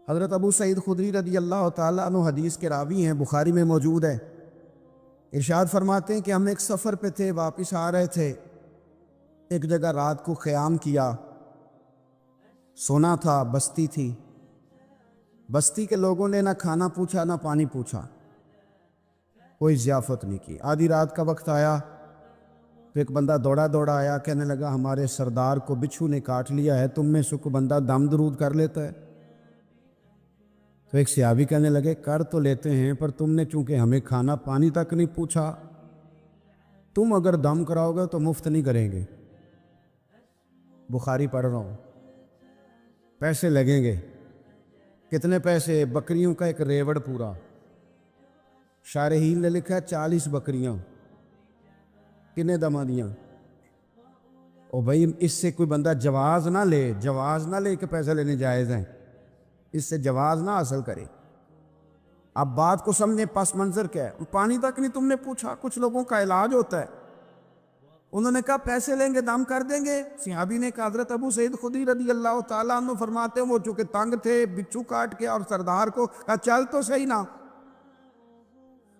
حضرت ابو سعید خدری رضی اللہ تعالیٰ عنہ حدیث کے راوی ہیں، بخاری میں موجود ہے۔ ارشاد فرماتے ہیں کہ ہم ایک سفر پہ تھے، واپس آ رہے تھے، ایک جگہ رات کو قیام کیا، سونا تھا، بستی تھی۔ بستی کے لوگوں نے نہ کھانا پوچھا نہ پانی پوچھا، کوئی ضیافت نہیں کی۔ آدھی رات کا وقت آیا تو ایک بندہ دوڑا دوڑا آیا، کہنے لگا ہمارے سردار کو بچھو نے کاٹ لیا ہے، تم میں سے کوئی بندہ دم درود کر لیتا ہے؟ تو ایک صحابی کہنے لگے کر تو لیتے ہیں، پر تم نے چونکہ ہمیں کھانا پانی تک نہیں پوچھا، تم اگر دم کراؤ گے تو مفت نہیں کریں گے۔ بخاری پڑھ رہا ہوں، پیسے لگیں گے۔ کتنے پیسے؟ بکریوں کا ایک ریوڑ پورا۔ شارحین نے لکھا ہے 40 بکریاں۔ کنے دما دیاں؟ او بھائی اس سے کوئی بندہ جواز نہ لے کہ پیسے لینے جائز ہیں، اس سے جواز نہ حاصل کرے۔ اب بات کو سمجھیں، پس منظر کیا ہے؟ پانی تک نہیں تم نے پوچھا۔ کچھ لوگوں کا علاج ہوتا ہے، انہوں نے کہا پیسے لیں گے دم کر دیں گے۔ صحابی نے کہا، حضرت ابو سعید خدری رضی اللہ تعالیٰ عنہ فرماتے ہیں وہ چونکہ تنگ تھے، بچھو کاٹ کے، اور سردار کو کہا چل تو صحیح نا۔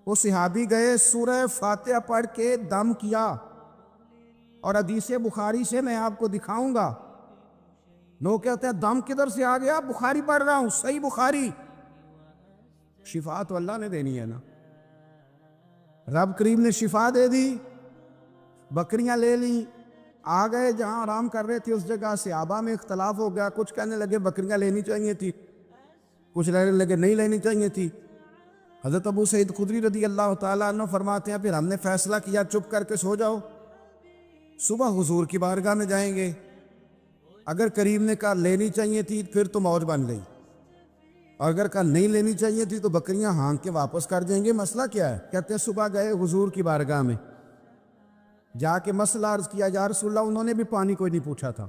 وہ صحابی گئے، سورہ فاتحہ پڑھ کے دم کیا، اور حدیث بخاری سے میں آپ کو دکھاؤں گا۔ لوگ کہتے ہیں دم کدھر سے آ گیا؟ بخاری پڑھ رہا ہوں، صحیح بخاری۔ شفا تو اللہ نے دینی ہے نا، رب کریم نے شفا دے دی۔ بکریاں لے لیں، آ گئے جہاں آرام کر رہے تھے اس جگہ۔ صحابہ میں اختلاف ہو گیا، کچھ کہنے لگے بکریاں لینی چاہیے تھی، کچھ کہنے لگے نہیں لینی چاہیے تھی۔ حضرت ابو سعید خدری رضی اللہ تعالیٰ عنہ فرماتے ہیں پھر ہم نے فیصلہ کیا چپ کر کے سو جاؤ، صبح حضور کی بارگاہ میں جائیں گے۔ اگر کریم نے کہا لینی چاہیے تھی پھر تو موج بن گئی، اور اگر کہا نہیں لینی چاہیے تھی تو بکریاں ہانک کے واپس کر دیں گے۔ مسئلہ کیا ہے؟ کہتے ہیں صبح گئے حضور کی بارگاہ میں، جا کے مسئلہ عرض کیا، یا رسول اللہ انہوں نے بھی پانی کوئی نہیں پوچھا تھا،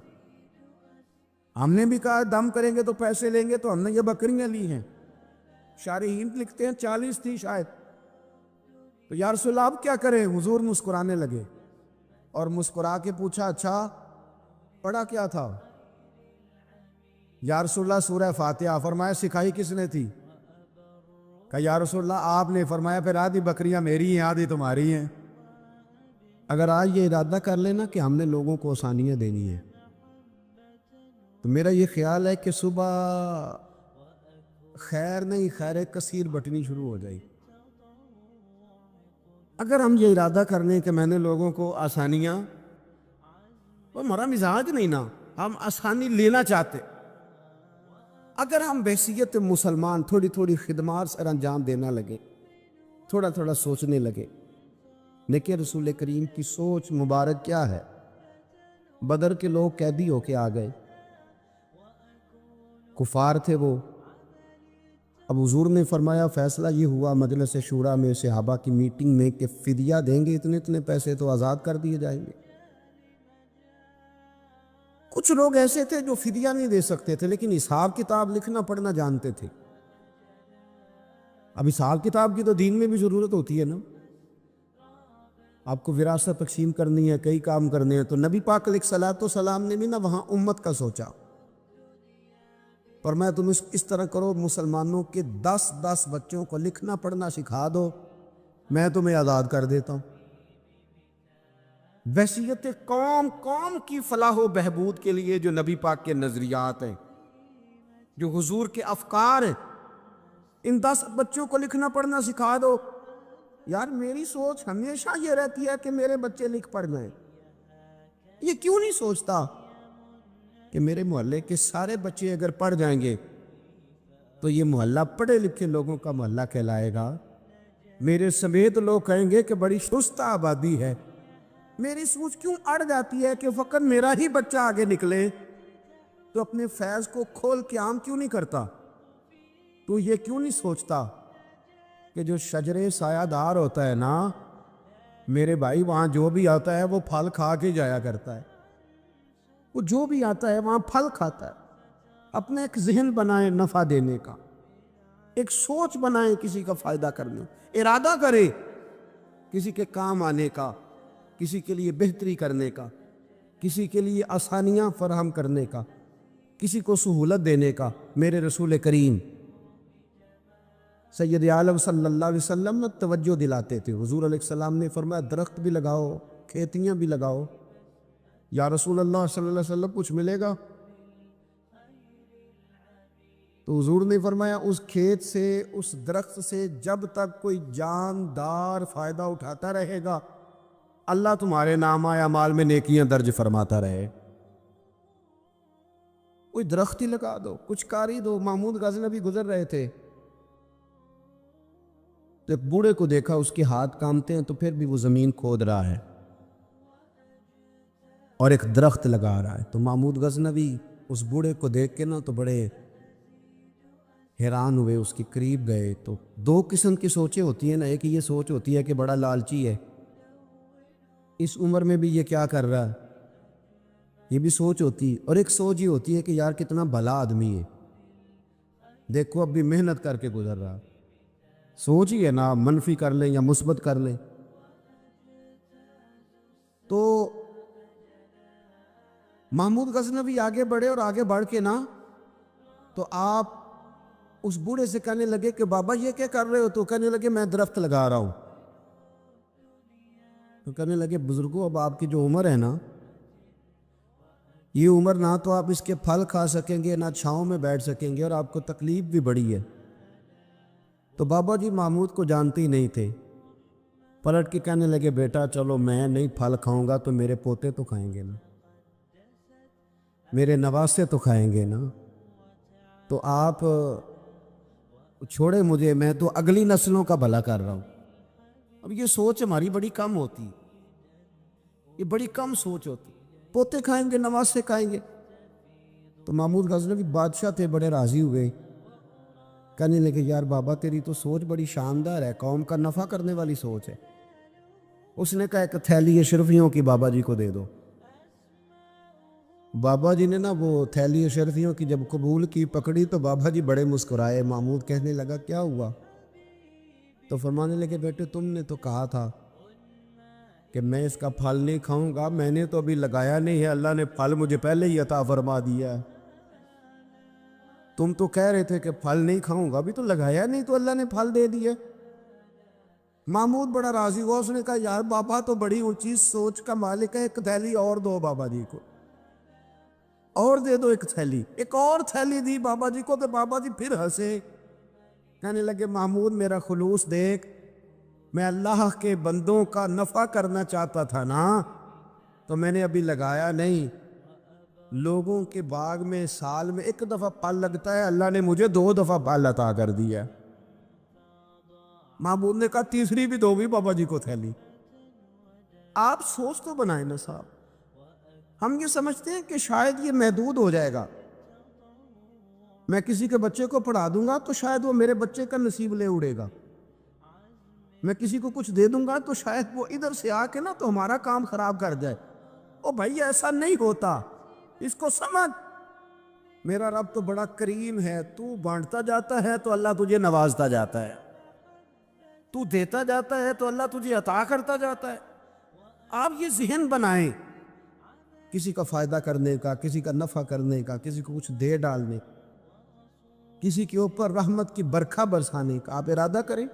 ہم نے بھی کہا دم کریں گے تو پیسے لیں گے، تو ہم نے یہ بکریاں لی ہیں۔ شارحین لکھتے ہیں 40 تھی شاید۔ تو یا رسول اللہ اب کیا کریں؟ حضور مسکرانے لگے اور مسکرا کے پوچھا اچھا پڑھا کیا تھا؟ یا رسول اللہ سورہ فاتحہ۔ فرمایا سکھائی کس نے تھی؟ کہا یا رسول اللہ آپ نے۔ فرمایا پھر آدھی بکریاں میری ہیں آدھی تمہاری ہیں۔ اگر آج یہ ارادہ کر لینا کہ ہم نے لوگوں کو آسانیاں دینی ہیں، تو میرا یہ خیال ہے کہ صبح خیر نہیں خیر کثیر بٹنی شروع ہو جائے۔ اگر ہم یہ ارادہ کر لیں کہ میں نے لوگوں کو آسانیاں، وہ ہمارا مزاج نہیں نا، ہم آسانی لینا چاہتے۔ اگر ہم بحیثیت مسلمان تھوڑی تھوڑی خدمات سر انجام دینا لگے، تھوڑا تھوڑا سوچنے لگے، لیکن رسول کریم کی سوچ مبارک کیا ہے؟ بدر کے لوگ قیدی ہو کے آ گئے، کفار تھے وہ۔ اب حضور نے فرمایا فیصلہ یہ ہوا مجلس شورا میں صحابہ کی میٹنگ میں کہ فدیہ دیں گے اتنے پیسے تو آزاد کر دیے جائیں گے۔ کچھ لوگ ایسے تھے جو فدیہ نہیں دے سکتے تھے لیکن حساب کتاب لکھنا پڑھنا جانتے تھے۔ اب حساب کتاب کی تو دین میں بھی ضرورت ہوتی ہے نا، آپ کو وراثت تقسیم کرنی ہے، کئی کام کرنے ہیں، تو نبی پاک علیہ الصلوۃ والسلام نے بھی نا وہاں امت کا سوچا، پر میں تم اس طرح کرو مسلمانوں کے 10 بچوں کو لکھنا پڑھنا سکھا دو، میں تمہیں آزاد کر دیتا ہوں۔ وصیت قوم کی فلاح و بہبود کے لیے جو نبی پاک کے نظریات ہیں، جو حضور کے افکار ہیں، ان 10 بچوں کو لکھنا پڑھنا سکھا دو۔ یار میری سوچ ہمیشہ یہ رہتی ہے کہ میرے بچے لکھ پڑھ جائیں۔ یہ کیوں نہیں سوچتا کہ میرے محلے کے سارے بچے اگر پڑھ جائیں گے تو یہ محلہ پڑھے لکھے لوگوں کا محلہ کہلائے گا، میرے سمیت لوگ کہیں گے کہ بڑی شستہ آبادی ہے۔ میری سوچ کیوں اڑ جاتی ہے کہ فقط میرا ہی بچہ آگے نکلے، تو اپنے فیض کو کھول کے عام کیوں نہیں کرتا؟ تو یہ کیوں نہیں سوچتا کہ جو شجرے سایہ دار ہوتا ہے نا میرے بھائی، وہاں جو بھی آتا ہے وہ پھل کھا کے جایا کرتا ہے، وہ جو بھی آتا ہے وہاں پھل کھاتا ہے۔ اپنے ایک ذہن بنائیں نفع دینے کا، ایک سوچ بنائیں کسی کا فائدہ کرنے، ارادہ کرے کسی کے کام آنے کا، کسی کے لیے بہتری کرنے کا، کسی کے لیے آسانیاں فراہم کرنے کا۔ کسی کو سہولت دینے کا. میرے رسول کریم سید عالم صلی اللہ علیہ وسلم نے توجہ دلاتے تھے. حضور علیہ السلام نے فرمایا درخت بھی لگاؤ, کھیتیاں بھی لگاؤ. یا رسول اللہ صلی اللہ علیہ وسلم کچھ ملے گا؟ تو حضور نے فرمایا اس کھیت سے, اس درخت سے جب تک کوئی جاندار فائدہ اٹھاتا رہے گا اللہ تمہارے نامہ اعمال میں نیکیاں درج فرماتا رہے. کوئی درخت ہی لگا دو, کچھ کاری دو. محمود غزنوی گزر رہے تھے تو ایک بوڑھے کو دیکھا, اس کے ہاتھ کامتے ہیں تو پھر بھی وہ زمین کھود رہا ہے اور ایک درخت لگا رہا ہے. تو محمود غزنوی اس بوڑھے کو دیکھ کے نا تو بڑے حیران ہوئے, اس کے قریب گئے. تو دو قسم کی سوچیں ہوتی ہیں نا, ایک یہ سوچ ہوتی ہے کہ بڑا لالچی ہے, اس عمر میں بھی یہ کیا کر رہا ہے, یہ بھی سوچ ہوتی ہے. اور ایک سوچ یہ ہوتی ہے کہ یار کتنا بھلا آدمی ہے, دیکھو اب بھی محنت کر کے گزر رہا. سوچ ہی ہے نا, منفی کر لیں یا مثبت کر لیں. تو محمود غزنوی آگے بڑھے اور آگے بڑھ کے نا تو آپ اس بوڑھے سے کہنے لگے کہ بابا یہ کیا کر رہے ہو؟ تو کہنے لگے میں درخت لگا رہا ہوں. تو کہنے لگے بزرگوں اب آپ کی جو عمر ہے نا, یہ عمر نہ تو آپ اس کے پھل کھا سکیں گے, نہ چھاؤں میں بیٹھ سکیں گے, اور آپ کو تکلیف بھی بڑی ہے. تو بابا جی محمود کو جانتے ہی نہیں تھے, پلٹ کے کہنے لگے بیٹا چلو میں نہیں پھل کھاؤں گا تو میرے پوتے تو کھائیں گے نا, میرے نواسے تو کھائیں گے نا. تو آپ چھوڑے مجھے, میں تو اگلی نسلوں کا بھلا کر رہا ہوں. اب یہ سوچ ہماری بڑی کم ہوتی, یہ بڑی کم سوچ ہوتی. پوتے کھائیں گے, نواسے کھائیں گے. تو محمود غزنوی بادشاہ تھے, بڑے راضی ہوئے, کہنے لگے یار بابا تیری تو سوچ بڑی شاندار ہے, قوم کا نفع کرنے والی سوچ ہے. اس نے کہا ایک تھیلی اشرفیوں کی بابا جی کو دے دو. بابا جی نے نا وہ تھیلی اشرفیوں کی جب قبول کی, پکڑی, تو بابا جی بڑے مسکرائے. محمود کہنے لگا کیا ہوا؟ تو فرمانے لگے بیٹے تم نے تو کہا تھا کہ میں اس کا پھل نہیں کھاؤں گا, میں نے تو ابھی لگایا نہیں ہے, اللہ نے پھل مجھے پہلے ہی عطا فرما دیا ہے. تم تو کہہ رہے تھے کہ پھل نہیں کھاؤں گا, ابھی تو لگایا نہیں تو اللہ نے پھل دے دیا. محمود بڑا راضی ہوا, اس نے کہا یار بابا تو بڑی اونچی سوچ کا مالک ہے, ایک تھیلی اور دو بابا جی کو, اور دے دو ایک تھیلی. ایک اور تھیلی دی بابا جی کو, تو بابا جی پھر ہنسے, کہنے لگے محمود میرا خلوص دیکھ, میں اللہ کے بندوں کا نفع کرنا چاہتا تھا نا, تو میں نے ابھی لگایا نہیں. لوگوں کے باغ میں سال میں ایک دفعہ پھل لگتا ہے, اللہ نے مجھے 2 دفعہ پھل عطا کر دیا. محمود نے کہا تیسری بھی دو بھی بابا جی کو تھیلی. آپ سوچ تو بنائیں نا صاحب. ہم یہ سمجھتے ہیں کہ شاید یہ محدود ہو جائے گا, میں کسی کے بچے کو پڑھا دوں گا تو شاید وہ میرے بچے کا نصیب لے اڑے گا, میں کسی کو کچھ دے دوں گا تو شاید وہ ادھر سے آ کے نا تو ہمارا کام خراب کر جائے. او بھائی ایسا نہیں ہوتا, اس کو سمجھ. میرا رب تو بڑا کریم ہے, تو بانٹتا جاتا ہے تو اللہ تجھے نوازتا جاتا ہے, تو دیتا جاتا ہے تو اللہ تجھے عطا کرتا جاتا ہے. آپ یہ ذہن بنائیں, کسی کا فائدہ کرنے کا, کسی کا نفع کرنے کا, کسی کو کچھ دے ڈالنے, کسی کے اوپر رحمت کی برکھا برسانے کا آپ ارادہ کریں,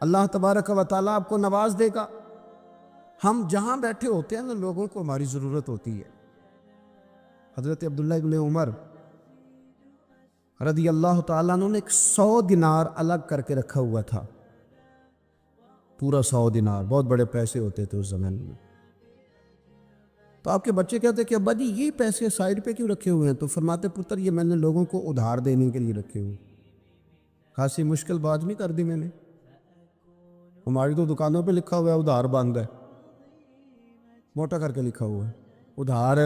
اللہ تبارک و تعالیٰ آپ کو نواز دے گا. ہم جہاں بیٹھے ہوتے ہیں نا لوگوں کو ہماری ضرورت ہوتی ہے. حضرت عبداللہ ابن عمر رضی اللہ تعالیٰ عنہ نے 100 دینار الگ کر کے رکھا ہوا تھا, پورا 100 دینار, بہت بڑے پیسے ہوتے تھے اس زمانے میں. تو آپ کے بچے کہتے کہ ابا جی یہ پیسے سائڈ پہ کیوں رکھے ہوئے ہیں؟ تو فرماتے پتر یہ میں نے لوگوں کو ادھار دینے کے لیے رکھے ہوئے. خاصی مشکل بات نہیں کر دی میں نے, ہماری تو دکانوں پہ لکھا ہوا ہے ادھار بند ہے, موٹا کر کے لکھا ہوا ہے ادھار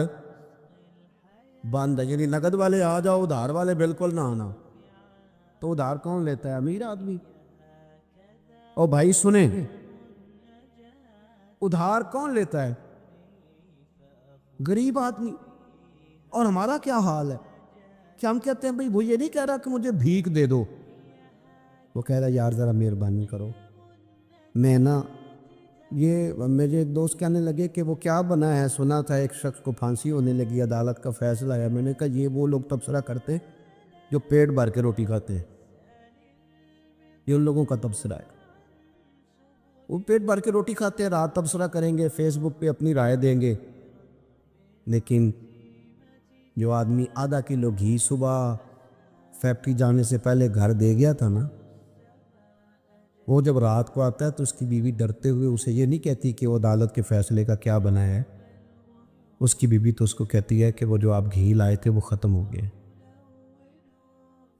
بند ہے, یعنی نقد والے آ جاؤ, ادھار والے بالکل نہ آنا. تو ادھار کون لیتا ہے؟ امیر آدمی. اور بھائی سنیں, ادھار کون لیتا ہے؟ غریب آدمی. اور ہمارا کیا حال ہے کہ ہم کہتے ہیں بھئی وہ یہ نہیں کہہ رہا کہ مجھے بھیک دے دو, وہ کہہ رہا یار ذرا مہربانی کرو, میں نا یہ میرے ایک دوست کہنے لگے کہ وہ کیا بنا ہے، سنا تھا ایک شخص کو پھانسی ہونے لگی، عدالت کا فیصلہ آیا۔ میں نے کہا یہ وہ لوگ تبصرہ کرتے ہیں جو پیٹ بھر کے روٹی کھاتے ہیں، یہ ان لوگوں کا تبصرہ ہے۔ وہ پیٹ بھر کے روٹی کھاتے ہیں، رات تبصرہ کریں گے، فیس بک پہ اپنی رائے دیں گے، لیکن جو آدمی آدھا کلو گھی صبح فیکٹری جانے سے پہلے گھر دے گیا تھا نا، وہ جب رات کو آتا ہے تو اس کی بیوی ڈرتے ہوئے اسے یہ نہیں کہتی کہ وہ عدالت کے فیصلے کا کیا بنا ہے، اس کی بیوی تو اس کو کہتی ہے کہ وہ جو آپ گھی لائے تھے وہ ختم ہو گئے۔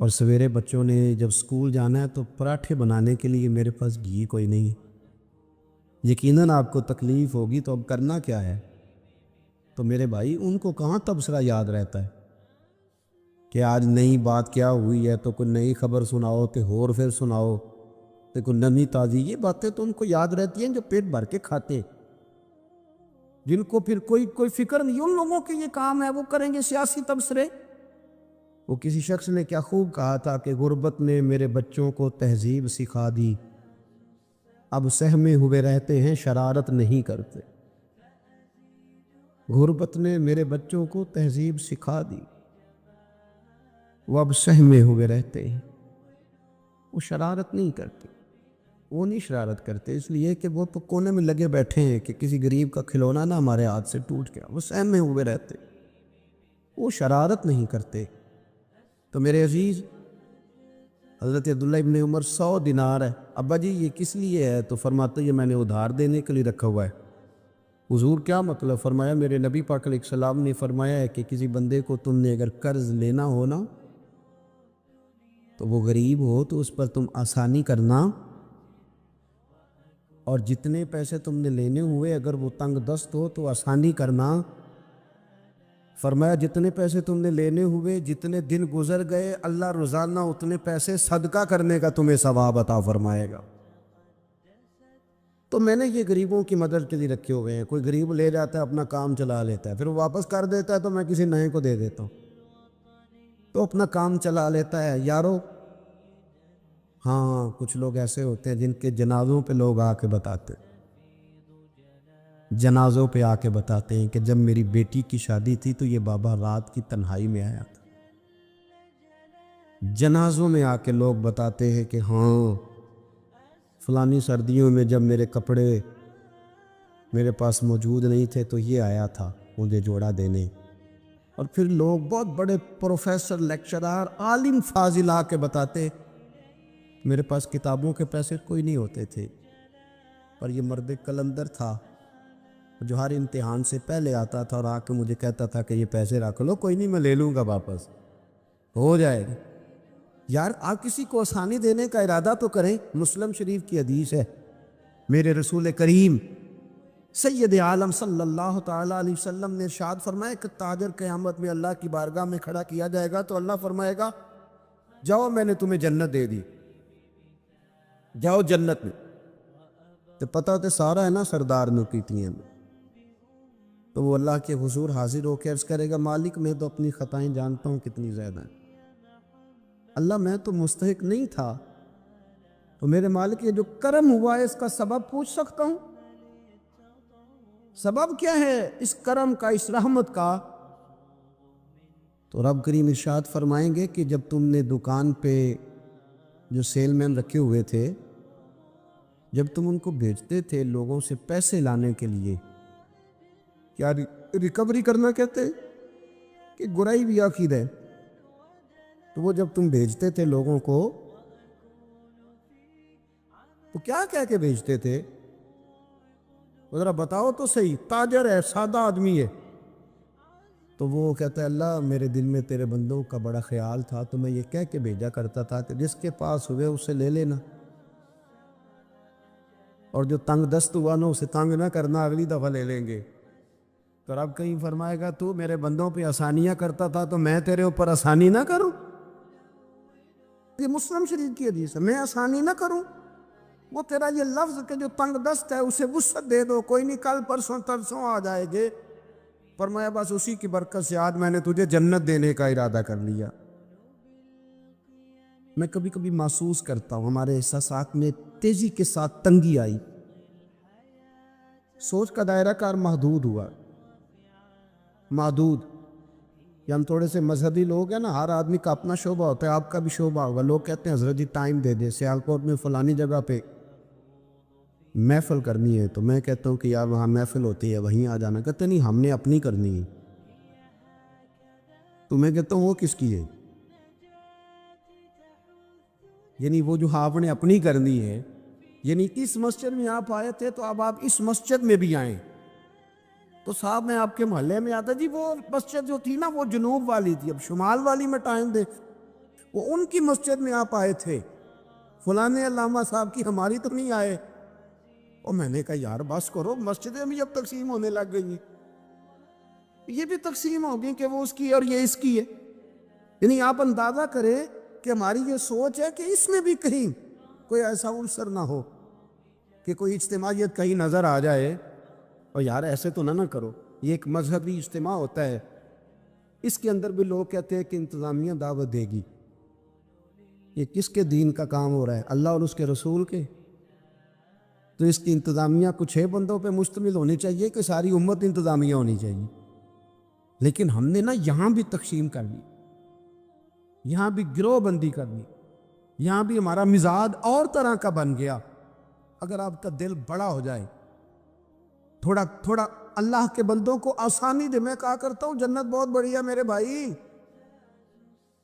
اور سویرے بچوں نے جب سکول جانا ہے تو پراٹھے بنانے کے لیے میرے پاس گھی کوئی نہیں ہے۔ یقیناً آپ کو تکلیف ہوگی، تو اب کرنا کیا ہے؟ تو میرے بھائی ان کو کہاں تبصرہ یاد رہتا ہے کہ آج نئی بات کیا ہوئی ہے، تو کوئی نئی خبر سناؤ کہ اور پھر سناؤ تو کوئی نئی تازی، یہ باتیں تو ان کو یاد رہتی ہیں جو پیٹ بھر کے کھاتے، جن کو پھر کوئی فکر نہیں۔ ان لوگوں کے یہ کام ہے، وہ کریں گے سیاسی تبصرے۔ وہ کسی شخص نے کیا خوب کہا تھا کہ غربت نے میرے بچوں کو تہذیب سکھا دی، اب سہمے ہوئے رہتے ہیں شرارت نہیں کرتے۔ غربت نے میرے بچوں کو تہذیب سکھا دی، وہ اب سہمے ہوئے رہتے ہیں، وہ شرارت نہیں کرتے۔ وہ نہیں شرارت کرتے اس لیے کہ وہ تو کونے میں لگے بیٹھے ہیں کہ کسی غریب کا کھلونا نہ ہمارے ہاتھ سے ٹوٹ گیا، وہ سہمے ہوئے رہتے، وہ شرارت نہیں کرتے۔ تو میرے عزیز، حضرت عبداللہ ابن عمر 100 دینار ہے، ابا جی یہ کس لیے ہے؟ تو فرماتے یہ میں نے ادھار دینے کے لیے رکھا ہوا ہے۔ حضور کیا مطلب؟ فرمایا میرے نبی پاک علیہ السلام نے فرمایا ہے کہ کسی بندے کو تم نے اگر قرض لینا ہو نا، تو وہ غریب ہو تو اس پر تم آسانی کرنا، اور جتنے پیسے تم نے لینے ہوئے اگر وہ تنگ دست ہو تو آسانی کرنا۔ فرمایا جتنے پیسے تم نے لینے ہوئے، جتنے دن گزر گئے، اللہ روزانہ اتنے پیسے صدقہ کرنے کا تمہیں ثواب عطا فرمائے گا۔ تو میں نے یہ غریبوں کی مدد کے لیے رکھے ہوئے ہیں۔ کوئی غریب لے جاتا ہے اپنا کام چلا لیتا ہے، پھر وہ واپس کر دیتا ہے تو میں کسی نئے کو دے دیتا ہوں، تو اپنا کام چلا لیتا ہے۔ یارو ہاں کچھ لوگ ایسے ہوتے ہیں جن کے جنازوں پہ لوگ آ کے بتاتے ہیں، جنازوں پہ آ کے بتاتے ہیں کہ جب میری بیٹی کی شادی تھی تو یہ بابا رات کی تنہائی میں آیا تھا۔ جنازوں میں آ کے لوگ بتاتے ہیں کہ ہاں فلانی سردیوں میں جب میرے کپڑے میرے پاس موجود نہیں تھے تو یہ آیا تھا مجھے جوڑا دینے۔ اور پھر لوگ بہت بڑے پروفیسر، لیکچرار، عالم فاضل آ کے بتاتے میرے پاس کتابوں کے پیسے کوئی نہیں ہوتے تھے، پر یہ مرد قلندر تھا جو ہر امتحان سے پہلے آتا تھا اور آ کے مجھے کہتا تھا کہ یہ پیسے رکھ لو، کوئی نہیں میں لے لوں گا، واپس ہو جائے گا۔ یار آپ کسی کو آسانی دینے کا ارادہ تو کریں۔ مسلم شریف کی حدیث ہے، میرے رسول کریم سید عالم صلی اللہ تعالیٰ علیہ وسلم نے ارشاد فرمایا کہ تاجر قیامت میں اللہ کی بارگاہ میں کھڑا کیا جائے گا تو اللہ فرمائے گا جاؤ میں نے تمہیں جنت دے دی، جاؤ جنت میں۔ تو پتہ تو سارا ہے نا سردار نکیتیاں میں، تو وہ اللہ کے حضور حاضر ہو کے عرض کرے گا مالک میں تو اپنی خطائیں جانتا ہوں کتنی زیادہ ہیں، اللہ میں تو مستحق نہیں تھا، تو میرے مالک یہ جو کرم ہوا ہے اس کا سبب پوچھ سکتا ہوں؟ سبب کیا ہے اس کرم کا، اس رحمت کا؟ تو رب کریم ارشاد فرمائیں گے کہ جب تم نے دکان پہ جو سیل مین رکھے ہوئے تھے، جب تم ان کو بھیجتے تھے لوگوں سے پیسے لانے کے لیے، کیا ریکوری کرنا کہتے کہ گرائی بھی عقید ہے، تو وہ جب تم بھیجتے تھے لوگوں کو تو کیا کہہ کے بھیجتے تھے؟ ذرا بتاؤ تو صحیح، تاجر ہے، سادہ آدمی ہے، تو وہ کہتا ہے اللہ میرے دل میں تیرے بندوں کا بڑا خیال تھا تو میں یہ کہہ کے بھیجا کرتا تھا کہ جس کے پاس ہوئے اسے لے لینا، اور جو تنگ دست ہوا نا اسے تنگ نہ کرنا، اگلی دفعہ لے لیں گے۔ تو رب کہیں فرمائے گا تو میرے بندوں پہ آسانیاں کرتا تھا تو میں تیرے اوپر آسانی نہ کروں؟ یہ مسلم شریف کی حدیث ہے، میں آسانی نہ کروں؟ وہ تیرا یہ لفظ کہ جو تنگ دست ہے اسے وسعت دے دو، کوئی نہیں کل پرسوں ترسوں آ جائے گے، فرمایا بس اسی کی برکت سے آج میں نے تجھے جنت دینے کا ارادہ کر لیا۔ میں کبھی کبھی محسوس کرتا ہوں ہمارے احساسات میں تیزی کے ساتھ تنگی آئی، سوچ کا دائرہ کار محدود ہوا، محدود. کہ ہم تھوڑے سے مذہبی لوگ ہیں نا، ہر آدمی کا اپنا شعبہ ہوتا ہے، آپ کا بھی شعبہ ہوگا. لوگ کہتے ہیں حضرت جی ٹائم دے دے، سیالکوٹ میں فلانی جگہ پہ محفل کرنی ہے، تو میں کہتا ہوں کہ یار وہاں محفل ہوتی ہے وہیں آ جانا. کہتے نہیں ہم نے اپنی کرنی ہے. تو میں کہتا ہوں وہ کس کی ہے؟ یعنی وہ جو آپ نے اپنی کرنی ہے، یعنی اس مسجد میں آپ آئے تھے تو اب آپ اس مسجد میں بھی آئیں. تو صاحب میں آپ کے محلے میں آتا، جی وہ مسجد جو تھی نا وہ جنوب والی تھی، اب شمال والی میں ٹائم دے. وہ ان کی مسجد میں آپ آئے تھے، فلانے علامہ صاحب کی، ہماری تو نہیں آئے. اور میں نے کہا یار بس کرو، مسجدیں بھی اب تقسیم ہونے لگ گئی، یہ بھی تقسیم ہوگی کہ وہ اس کی اور یہ اس کی ہے. یعنی آپ اندازہ کریں کہ ہماری یہ سوچ ہے کہ اس میں بھی کہیں کوئی ایسا عنصر نہ ہو کہ کوئی اجتماعیت کہیں نظر آ جائے. اور یار ایسے تو نہ کرو، یہ ایک مذہبی اجتماع ہوتا ہے، اس کے اندر بھی لوگ کہتے ہیں کہ انتظامیہ دعوت دے گی. یہ کس کے دین کا کام ہو رہا ہے؟ اللہ اور اس کے رسول کے. تو اس کی انتظامیہ کچھ 6 بندوں پہ مشتمل ہونی چاہیے کہ ساری امت انتظامیہ ہونی چاہیے. لیکن ہم نے نا یہاں بھی تقسیم کر لی، یہاں بھی گروہ بندی کر لی، یہاں بھی ہمارا مزاج اور طرح کا بن گیا. اگر آپ کا دل بڑا ہو جائے، تھوڑا اللہ کے بندوں کو آسانی دے. میں کہا کرتا ہوں جنت بہت بڑی ہے میرے بھائی،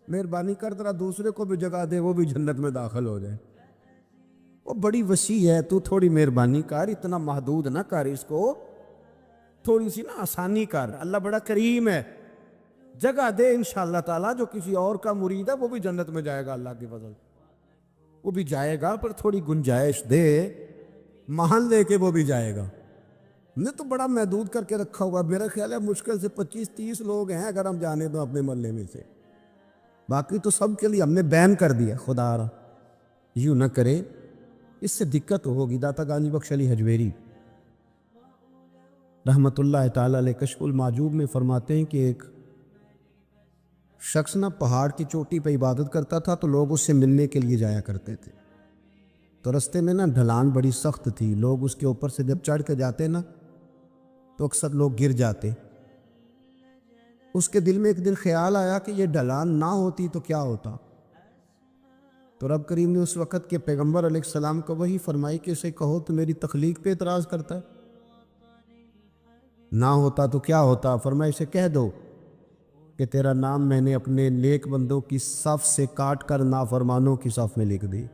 مہربانی کر ذرا دوسرے کو بھی جگہ دے، وہ بھی جنت میں داخل ہو جائے. وہ بڑی وسیع ہے، تو تھوڑی مہربانی کر، اتنا محدود نہ کر اس کو، تھوڑی سی نا آسانی کر. اللہ بڑا کریم ہے، جگہ دے انشاءاللہ تعالیٰ. جو کسی اور کا مرید ہے وہ بھی جنت میں جائے گا اللہ کی فضل، وہ بھی جائے گا، پر تھوڑی گنجائش دے، محل دے کے وہ بھی جائے گا. نے تو بڑا محدود کر کے رکھا ہوا. میرا خیال ہے مشکل سے 25-30 لوگ ہیں اگر ہم جانے تو اپنے محلے میں سے، باقی تو سب کے لیے ہم نے بین کر دیا. خدا را یوں نہ کرے، اس سے دقت ہوگی. داتا گانجی بخش علی حجویری رحمت اللہ تعالی علیہ کشف المعجوب میں فرماتے ہیں کہ ایک شخص نہ پہاڑ کی چوٹی پہ عبادت کرتا تھا، تو لوگ اس سے ملنے کے لیے جایا کرتے تھے. تو رستے میں نا ڈھلان بڑی سخت تھی، لوگ اس کے اوپر سے جب چڑھ کے جاتے نا تو اکثر لوگ گر جاتے. اس کے دل میں ایک دن خیال آیا کہ یہ ڈھلان نہ ہوتی تو کیا ہوتا. تو رب کریم نے اس وقت کے پیغمبر علیہ السلام کو وہی فرمائی کہ اسے کہو تو میری تخلیق پہ اعتراض کرتا ہے، نہ ہوتا تو کیا ہوتا. فرمایا اسے کہہ دو کہ تیرا نام میں نے اپنے نیک بندوں کی صف سے کاٹ کر نافرمانوں کی صف میں لکھ دی.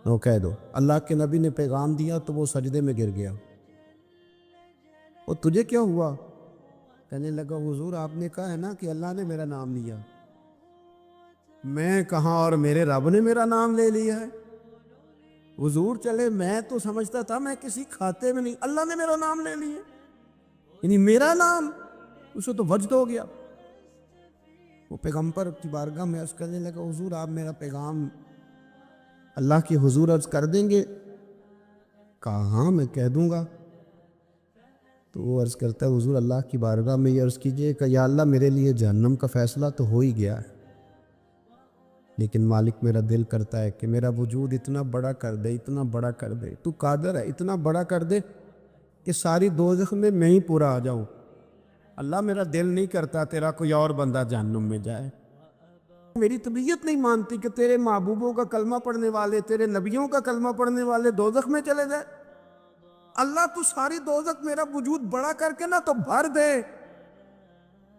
وہ کہہ دو. اللہ کے نبی نے پیغام دیا تو وہ سجدے میں گر گیا. اور تجھے کیا ہوا؟ کہنے لگا حضور آپ نے کہا ہے نا کہ اللہ نے میرا نام لیا. میں کہاں، اور میرے رب نے میرا نام لے لیا ہے. حضور چلے، میں تو سمجھتا تھا میں کسی کھاتے میں نہیں، اللہ نے میرا نام لے لیا، یعنی میرا نام. اسے تو وجد ہو گیا. وہ پیغمبر کی بارگاہ میں عرض کرنے لگا حضور آپ میرا پیغام اللہ کے حضور عرض کر دیں گے؟ کہا ہاں میں کہہ دوں گا. تو وہ عرض کرتا ہے حضور اللہ کی بارگاہ میں یہ عرض کیجئے کہ یا اللہ میرے لیے جہنم کا فیصلہ تو ہو ہی گیا ہے، لیکن مالک میرا دل کرتا ہے کہ میرا وجود اتنا بڑا کر دے، اتنا بڑا کر دے. تو قادر ہے اتنا بڑا کر دے کہ ساری دوزخ میں ہی پورا آ جاؤں. اللہ میرا دل نہیں کرتا تیرا کوئی اور بندہ جہنم میں جائے. میری طبیعت نہیں مانتی کہ تیرے محبوبوں کا کلمہ پڑھنے والے، تیرے نبیوں کا کلمہ پڑھنے والے دوزخ میں چلے جائے. اللہ تو ساری دوزخ میرا وجود بڑا کر کے نا تو بھر دے.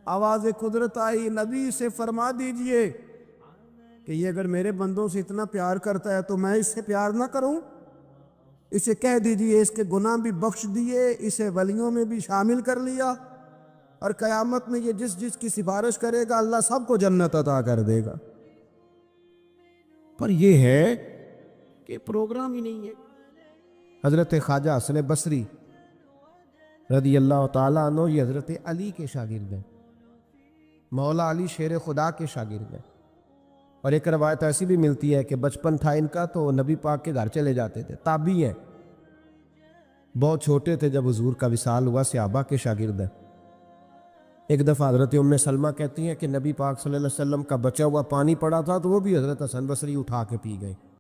آواز قدرت آئی، نبی سے فرما دیجئے کہ یہ اگر میرے بندوں سے اتنا پیار کرتا ہے تو میں اس سے پیار نہ کروں. اسے کہہ دیجئے اس کے گناہ بھی بخش دیے، اسے ولیوں میں بھی شامل کر لیا، اور قیامت میں یہ جس کی سفارش کرے گا اللہ سب کو جنت عطا کر دے گا. پر یہ ہے کہ پروگرام ہی نہیں ہے. حضرت خواجہ حسن بصری رضی اللہ تعالیٰ عنہ یہ حضرت علی کے شاگرد ہیں، مولا علی شیر خدا کے شاگرد ہیں. اور ایک روایت ایسی بھی ملتی ہے کہ بچپن تھا ان کا تو نبی پاک کے گھر چلے جاتے تھے. تابعی ہے، بہت چھوٹے تھے جب حضور کا وصال ہوا، صحابہ کے شاگرد ہیں. ایک دفعہ حضرت ام سلمہ کہتی ہیں کہ نبی پاک صلی اللہ علیہ وسلم کا بچا ہوا پانی پڑا تھا تو وہ بھی حضرت حسن بصری اٹھا کے پی گئے.